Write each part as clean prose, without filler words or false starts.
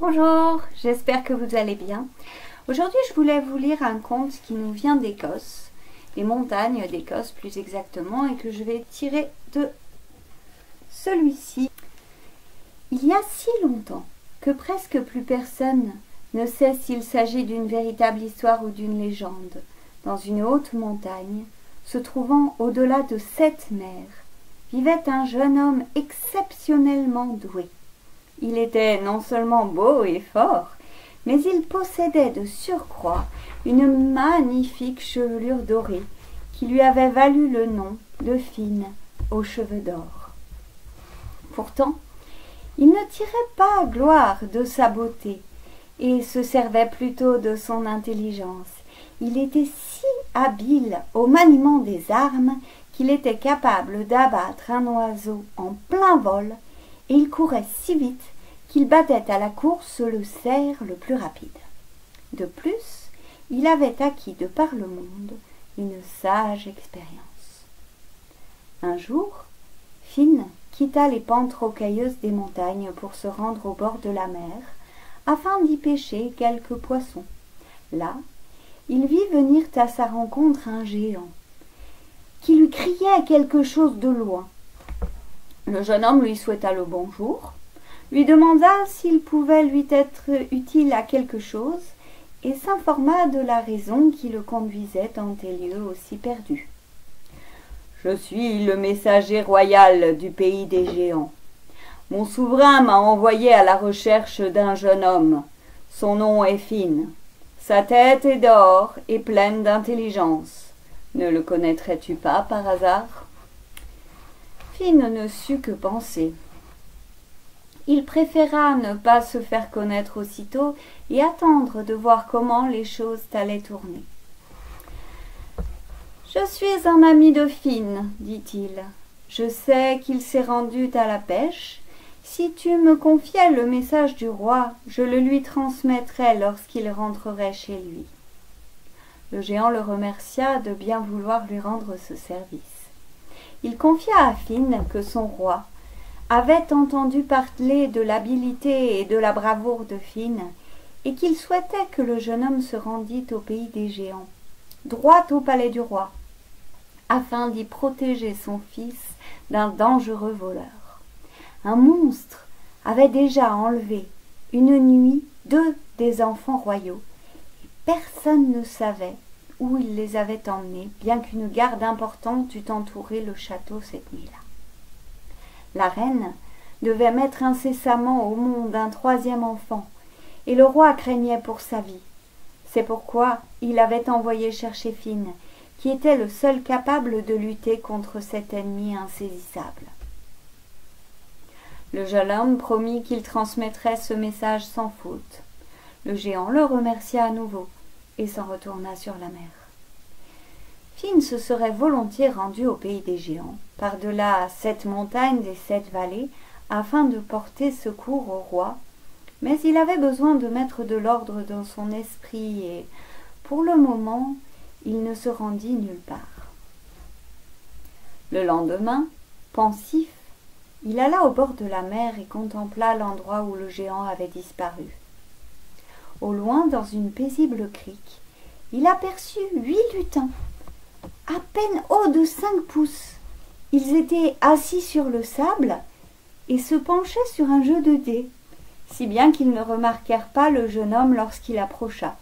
Bonjour, j'espère que vous allez bien. Aujourd'hui, je voulais vous lire un conte qui nous vient d'Écosse, des montagnes d'Écosse plus exactement, et que je vais tirer de celui-ci. Il y a si longtemps que presque plus personne ne sait s'il s'agit d'une véritable histoire ou d'une légende. Dans une haute montagne, se trouvant au-delà de 7 mers, vivait un jeune homme exceptionnellement doué. Il était non seulement beau et fort, mais il possédait de surcroît une magnifique chevelure dorée qui lui avait valu le nom de Finn aux cheveux d'or. Pourtant, il ne tirait pas gloire de sa beauté et se servait plutôt de son intelligence. Il était si habile au maniement des armes qu'il était capable d'abattre un oiseau en plein vol, et il courait si vite qu'il battait à la course le cerf le plus rapide. De plus, il avait acquis de par le monde une sage expérience. Un jour, Finn quitta les pentes rocailleuses des montagnes pour se rendre au bord de la mer, afin d'y pêcher quelques poissons. Là, il vit venir à sa rencontre un géant, qui lui criait quelque chose de loin. Le jeune homme lui souhaita le bonjour, lui demanda s'il pouvait lui être utile à quelque chose, et s'informa de la raison qui le conduisait en des lieux aussi perdus. « Je suis le messager royal du pays des géants. Mon souverain m'a envoyé à la recherche d'un jeune homme. Son nom est Finn. Sa tête est d'or et pleine d'intelligence. Ne le connaîtrais-tu pas par hasard ?» Finn ne sut que penser. Il préféra ne pas se faire connaître aussitôt et attendre de voir comment les choses allaient tourner. « Je suis un ami de Finn, dit-il. Je sais qu'il s'est rendu à la pêche. Si tu me confiais le message du roi, je le lui transmettrais lorsqu'il rentrerait chez lui. » Le géant le remercia de bien vouloir lui rendre ce service. Il confia à Finn que son roi avait entendu parler de l'habileté et de la bravoure de Finn, et qu'il souhaitait que le jeune homme se rendît au pays des géants, droit au palais du roi, afin d'y protéger son fils d'un dangereux voleur. Un monstre avait déjà enlevé une nuit 2 des enfants royaux, et personne ne savait où il les avait emmenés, bien qu'une garde importante eût entouré le château cette nuit-là. La reine devait mettre incessamment au monde un 3e enfant, et le roi craignait pour sa vie. C'est pourquoi il avait envoyé chercher Finn, qui était le seul capable de lutter contre cet ennemi insaisissable. Le jeune homme promit qu'il transmettrait ce message sans faute. Le géant le remercia à nouveau et s'en retourna sur la mer. Finn se serait volontiers rendu au pays des géants, par-delà 7 montagnes et 7 vallées, afin de porter secours au roi, mais il avait besoin de mettre de l'ordre dans son esprit et, pour le moment, il ne se rendit nulle part. Le lendemain, pensif, il alla au bord de la mer et contempla l'endroit où le géant avait disparu. Au loin, dans une paisible crique, il aperçut 8 lutins, à peine hauts de 5 pouces. Ils étaient assis sur le sable et se penchaient sur un jeu de dés, si bien qu'ils ne remarquèrent pas le jeune homme lorsqu'il approcha.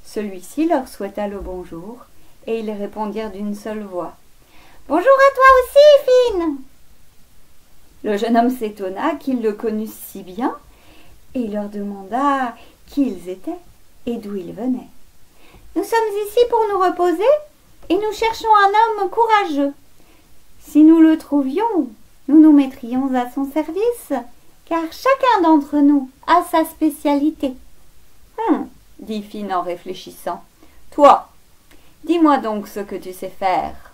Celui-ci leur souhaita le bonjour, et ils répondirent d'une seule voix. « Bonjour à toi aussi, Finn !» Le jeune homme s'étonna qu'ils le connussent si bien, et il leur demanda qui ils étaient et d'où ils venaient. « Nous sommes ici pour nous reposer, et nous cherchons un homme courageux. Si nous le trouvions, nous nous mettrions à son service, car chacun d'entre nous a sa spécialité. » Dit Finn en réfléchissant. « Toi, dis-moi donc ce que tu sais faire, »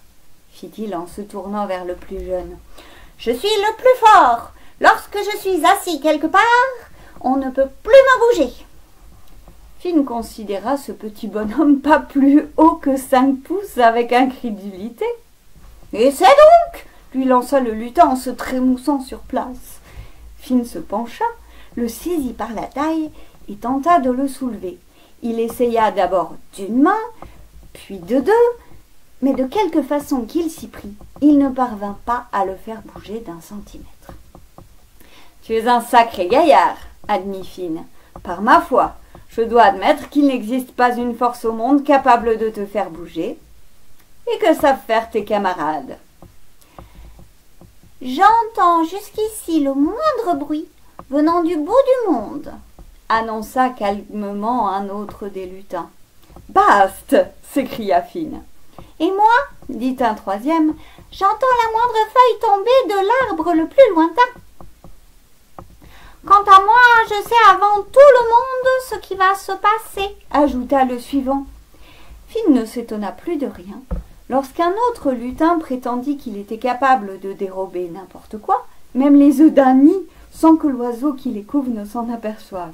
fit-il en se tournant vers le plus jeune. « Je suis le plus fort. Lorsque je suis assis quelque part, on ne peut plus me bouger. » Finn considéra ce petit bonhomme pas plus haut que 5 pouces avec incrédulité. « Et c'est donc !» lui lança le lutin en se trémoussant sur place. Finn se pencha, le saisit par la taille et tenta de le soulever. Il essaya d'abord d'une main, puis de deux, mais de quelque façon qu'il s'y prit, il ne parvint pas à le faire bouger d'un centimètre. « Tu es un sacré gaillard, » admit Finn. « Par ma foi, je dois admettre qu'il n'existe pas une force au monde capable de te faire bouger. Et que savent faire tes camarades ?»« J'entends jusqu'ici le moindre bruit venant du bout du monde, » annonça calmement un autre des lutins. « Bast !» s'écria Finn. « Et moi, dit un troisième, j'entends la moindre feuille tomber de l'arbre le plus lointain. Quant à moi, je sais avant tout le monde ce qui va se passer, ajouta le suivant. Finn ne s'étonna plus de rien lorsqu'un autre lutin prétendit qu'il était capable de dérober n'importe quoi, même les œufs d'un nid, sans que l'oiseau qui les couve ne s'en aperçoive.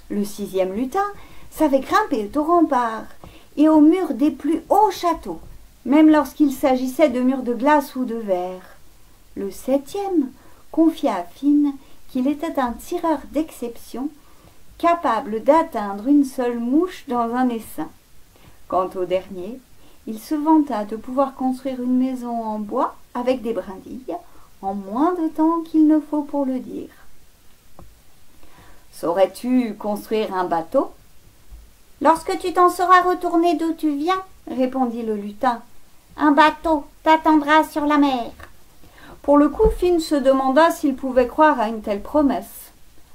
Le sixième lutin savait grimper aux remparts et aux murs des plus hauts châteaux, même lorsqu'il s'agissait de murs de glace ou de verre. Le septième confia à Finn qu'il était un tireur d'exception, capable d'atteindre une seule mouche dans un essaim. Quant au dernier, il se vanta de pouvoir construire une maison en bois avec des brindilles, en moins de temps qu'il ne faut pour le dire. « Saurais-tu construire un bateau ?»« Lorsque tu t'en seras retourné d'où tu viens, » répondit le lutin, « un bateau t'attendra sur la mer. » Pour le coup, Finn se demanda s'il pouvait croire à une telle promesse.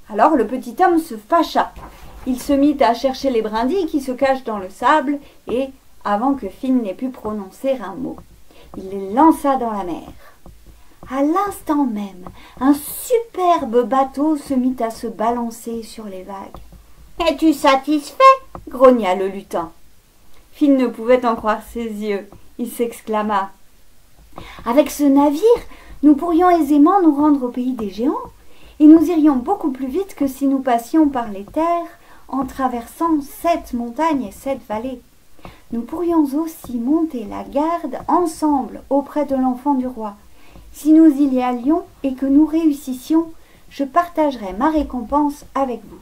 Alors le petit homme se fâcha. Il se mit à chercher les brindilles qui se cachent dans le sable et, avant que Finn n'ait pu prononcer un mot, il les lança dans la mer. À l'instant même, un superbe bateau se mit à se balancer sur les vagues. « Es-tu satisfait ?» grogna le lutin. Finn ne pouvait en croire ses yeux. Il s'exclama. « Avec ce navire, nous pourrions aisément nous rendre au pays des géants, et nous irions beaucoup plus vite que si nous passions par les terres en traversant 7 montagnes et 7 vallées. Nous pourrions aussi monter la garde ensemble auprès de l'enfant du roi. Si nous y allions et que nous réussissions, je partagerai ma récompense avec vous. »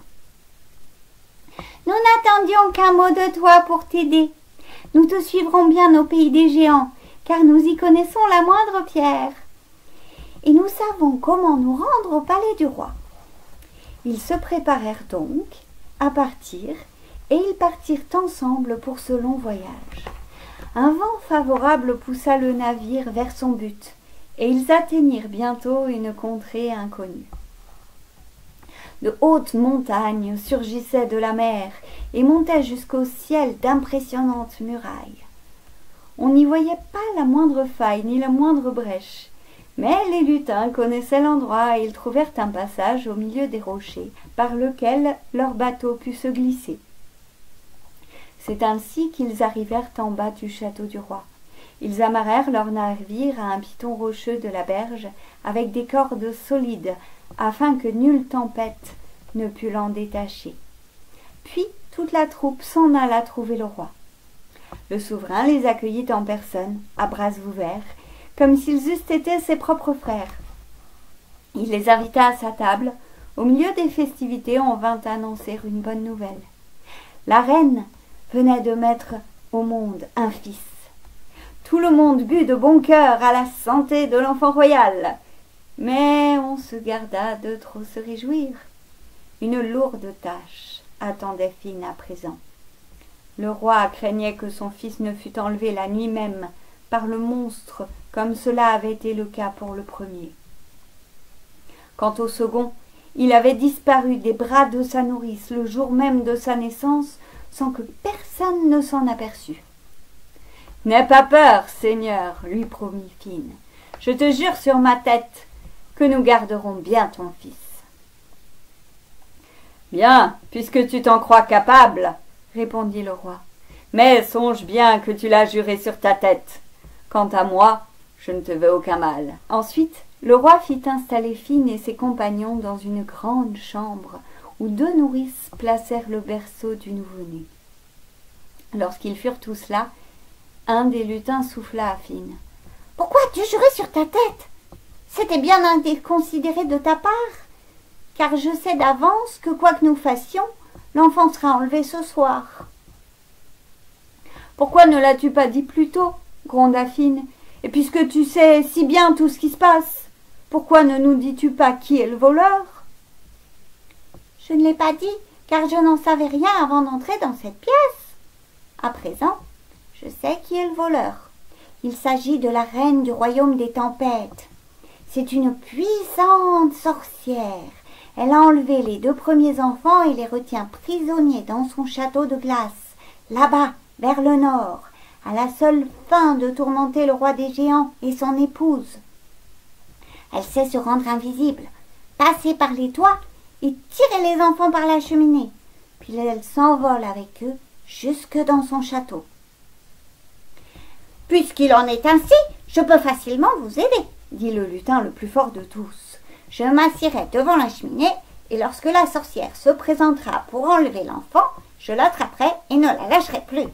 Nous n'attendions qu'un mot de toi pour t'aider. Nous te suivrons bien au pays des géants, car nous y connaissons la moindre pierre. Et nous savons comment nous rendre au palais du roi. Ils se préparèrent donc à partir, et ils partirent ensemble pour ce long voyage. Un vent favorable poussa le navire vers son but, et ils atteignirent bientôt une contrée inconnue. De hautes montagnes surgissaient de la mer et montaient jusqu'au ciel d'impressionnantes murailles. On n'y voyait pas la moindre faille ni la moindre brèche, mais les lutins connaissaient l'endroit et ils trouvèrent un passage au milieu des rochers par lequel leur bateau put se glisser. C'est ainsi qu'ils arrivèrent en bas du château du roi. Ils amarrèrent leur navire à un piton rocheux de la berge avec des cordes solides afin que nulle tempête ne pût l'en détacher. Puis toute la troupe s'en alla trouver le roi. Le souverain les accueillit en personne, à bras ouverts, comme s'ils eussent été ses propres frères. Il les invita à sa table. Au milieu des festivités, on vint annoncer une bonne nouvelle. La reine venait de mettre au monde un fils. Tout le monde but de bon cœur à la santé de l'enfant royal. Mais on se garda de trop se réjouir. Une lourde tâche attendait Finn à présent. Le roi craignait que son fils ne fût enlevé la nuit même par le monstre, comme cela avait été le cas pour le premier. Quant au second, il avait disparu des bras de sa nourrice le jour même de sa naissance, sans que personne ne s'en aperçût. « N'aie pas peur, Seigneur, lui promit Finn. Je te jure sur ma tête que nous garderons bien ton fils. »« Bien, puisque tu t'en crois capable, répondit le roi. Mais songe bien que tu l'as juré sur ta tête. Quant à moi, je ne te veux aucun mal. » Ensuite, le roi fit installer Finn et ses compagnons dans une grande chambre où 2 nourrices placèrent le berceau du nouveau-né. Lorsqu'ils furent tous là, un des lutins souffla à Finn. « Pourquoi as-tu juré sur ta tête? C'était bien inconsidéré de ta part. car je sais d'avance que quoi que nous fassions, l'enfant sera enlevé ce soir. » « Pourquoi ne l'as-tu pas dit plus tôt ?» gronda Fine. « Et puisque tu sais si bien tout ce qui se passe, pourquoi ne nous dis-tu pas qui est le voleur ?»« Je ne l'ai pas dit, car je n'en savais rien avant d'entrer dans cette pièce. À présent, je sais qui est le voleur. Il s'agit de la reine du royaume des tempêtes. C'est une puissante sorcière. Elle a enlevé les 2 premiers enfants et les retient prisonniers dans son château de glace, là-bas, vers le nord, à la seule fin de tourmenter le roi des géants et son épouse. Elle sait se rendre invisible, passer par les toits et tirer les enfants par la cheminée. Puis elle s'envole avec eux jusque dans son château. « Puisqu'il en est ainsi, je peux facilement vous aider, » dit le lutin le plus fort de tous. « Je m'assiérai devant la cheminée et lorsque la sorcière se présentera pour enlever l'enfant, je l'attraperai et ne la lâcherai plus. »